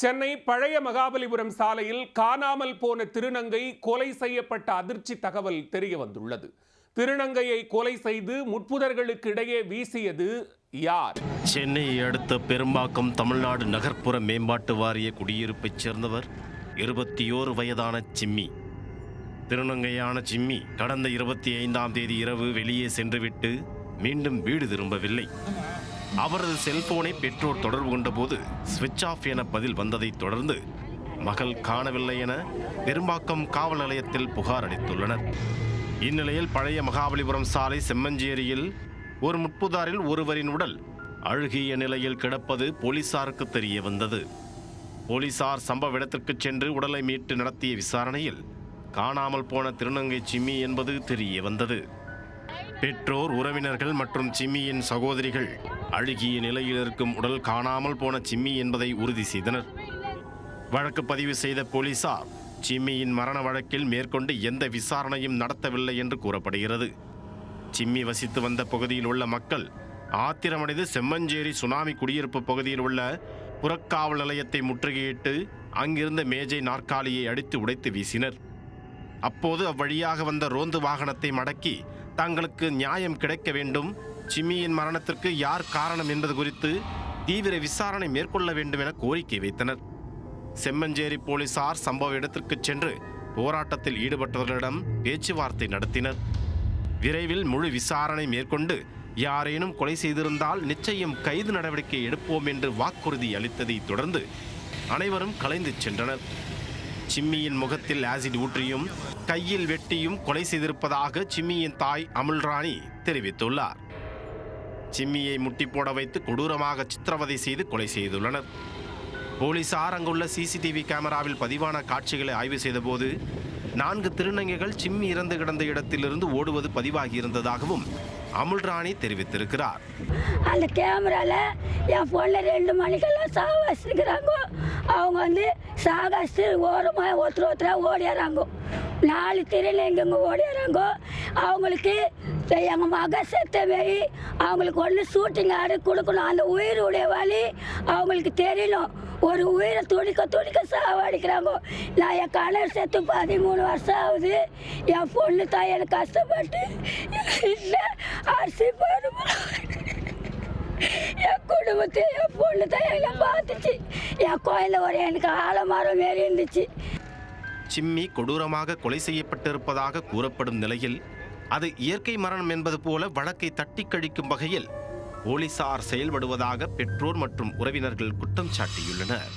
சென்னை பழைய மகாபலிபுரம் சாலையில் காணாமல் போன திருநங்கை கொலை செய்யப்பட்ட அதிர்ச்சி தகவல் தெரிய வந்துள்ளது. திருநங்கையை கொலை செய்து முட்புதர்களுக்கு இடையே வீசியது யார்? சென்னையை அடுத்த பெரும்பாக்கம் தமிழ்நாடு நகர்ப்புற மேம்பாட்டு வாரிய குடியிருப்பைச் சேர்ந்தவர் 21 வயதான சிம்மி. திருநங்கையான சிம்மி கடந்த 25ஆம் தேதி இரவு வெளியே சென்றுவிட்டு மீண்டும் வீடு திரும்பவில்லை. அவரது செல்போனை பெற்றோர் தொடர்பு கொண்டபோது ஸ்விட்ச் ஆஃப் என பதில் வந்ததை தொடர்ந்து மகள் காணவில்லை என பெரும்பாக்கம் காவல் நிலையத்தில் புகார் அளித்துள்ளனர். இந்நிலையில் பழைய மகாபலிபுரம் சாலை செம்மஞ்சேரியில் ஒரு முட்புதாரில் ஒருவரின் உடல் அழுகிய நிலையில் கிடப்பது போலீசாருக்கு தெரிய வந்தது. போலீசார் சம்பவ இடத்திற்கு சென்று உடலை மீட்டு நடத்திய விசாரணையில் காணாமல் போன திருநங்கை சிம்மி என்பது தெரிய வந்தது. பெற்றோர், உறவினர்கள் மற்றும் சிம்மியின் சகோதரிகள் அழுகிய நிலையில் இருக்கும் உடல் காணாமல் போன சிம்மி என்பதை உறுதி செய்தனர். வழக்கு பதிவு செய்த போலீசார் சிம்மியின் மரண வழக்கில் மேற்கொண்டு எந்த விசாரணையும் நடத்தவில்லை என்று கூறப்படுகிறது. சிம்மி வசித்து வந்த பகுதியில் உள்ள மக்கள் ஆத்திரமடைந்து செம்மஞ்சேரி சுனாமி குடியிருப்பு பகுதியில் உள்ள புறக்காவல் நிலையத்தை முற்றுகையிட்டு அங்கிருந்த மேஜை நாற்காலியை அடித்து உடைத்து வீசினர். அப்போது அவ்வழியாக வந்த ரோந்து வாகனத்தை மடக்கி தங்களுக்கு நியாயம் கிடைக்க வேண்டும், சிம்மியின் மரணத்திற்கு யார் காரணம் என்பது குறித்து தீவிர விசாரணை மேற்கொள்ள வேண்டும் என கோரிக்கை வைத்தனர். செம்மஞ்சேரி போலீசார் சம்பவ இடத்திற்கு சென்று போராட்டத்தில் ஈடுபட்டவர்களிடம் பேச்சுவார்த்தை நடத்தினர். விரைவில் முழு விசாரணை மேற்கொண்டு யாரேனும் கொலை செய்திருந்தால் நிச்சயம் கைது நடவடிக்கை எடுப்போம் என்று வாக்குறுதி அளித்ததை தொடர்ந்து அனைவரும் கலைந்து சென்றனர். சிம்மியின் முகத்தில் ஆசிட் ஊற்றியும் கையில் வெட்டியும் கொலை செய்திருப்பதாக சிம்மியின் தாய் அமுல்ராணி தெரிவித்துள்ளார். சிம்மியை முட்டி போட வைத்து கொடூரமாக சித்திரவதை செய்து கொலை செய்துள்ளனர். போலீசார் அங்குள்ள சிசிடிவி கேமராவில் பதிவான காட்சிகளை ஆய்வு செய்தபோது 4 திருநங்கைகள் சிம்மி இறந்து கிடந்த இடத்திலிருந்து ஓடுவது பதிவாகியிருந்ததாகவும் அமுல்ராணி தெரிவித்திருக்கிறார். அந்த கேமரால என் பொண்ணு 2 மணிக்கெல்லாம் சாவாசிக்கிறாங்க. அவங்க சாகாசு ஓரமாக ஒருத்தரா ஓடிடுறாங்க. 4 திருநங்கைங்க ஓடிடுறாங்க. அவங்களுக்கு எங்கள் மக செத்த மாரி அவங்களுக்கு ஒன்று ஷூட்டிங் ஆடு கொடுக்கணும். அந்த உயிருடைய வலி அவங்களுக்கு தெரியணும். ஒரு உயிரை துடிக்க சாவடிக்கிறாங்க. நான் என் கணவர் செத்து 13 வருஷம் ஆகுது. என் பொண்ணு தான் எனக்கு கஷ்டப்பட்டு இல்லை அரிசி என் குடும்பத்தை என் பொண்ணு தான் என்னை பார்த்துச்சு. என் கோயிலில் ஒரு எனக்கு ஆலமரம் மாரி இருந்துச்சு. சிம்மி கொடூரமாக கொலை செய்யப்பட்டிருப்பதாக கூறப்படும் நிலையில் அது இயற்கை மரணம் என்பது போல வழக்கை தட்டி கழிக்கும் வகையில் போலீசார் செயல்படுவதாக பெற்றோர் மற்றும் உறவினர்கள் குற்றம் சாட்டியுள்ளனர்.